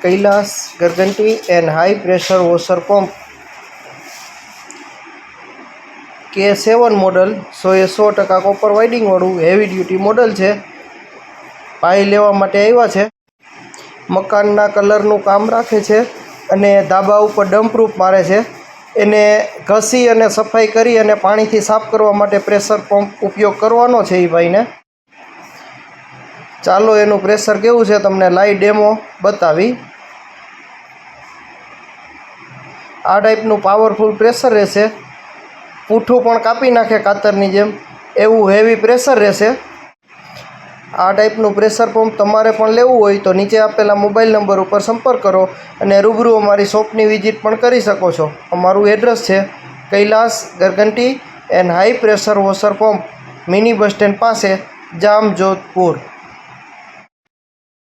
Kailash Garganti and high pressure washer pump K7 model 100% copper વાઇડિંગવાળું heavy duty model છે. પાઈ લેવા માટે આવ્યા છે. મકાનના કલરનું કામ રાખે છે અને ધાબા ઉપર ડમ્પપ્રૂફ મારે છે. એને ઘસી અને સફાઈ કરી અને પાણીથી સાફ કરવા માટે પ્રેશર પંપ ઉપયોગ કરવાનો છે એ ભાઈને. ચાલો એનું પ્રેશર કેવું છે તમને લાઈવ ડેમો બતાવી. આ ટાઈપનું પાવરફુલ પ્રેશર રહેશે. પૂઠું પણ કાપી નાખે કાતરની જેમ એવું હેવી પ્રેશર રહેશે. આ ટાઈપનું પ્રેશર પંપ તમારે પણ લેવું હોય તો નીચે આપેલા મોબાઈલ નંબર ઉપર સંપર્ક કરો અને રૂબરૂ અમારી શોપની વિઝિટ પણ કરી શકો છો. અમારું એડ્રેસ છે Kailas Garganti and high pressure washer pump, mini bus stand પાસે, જામ જોધપુર.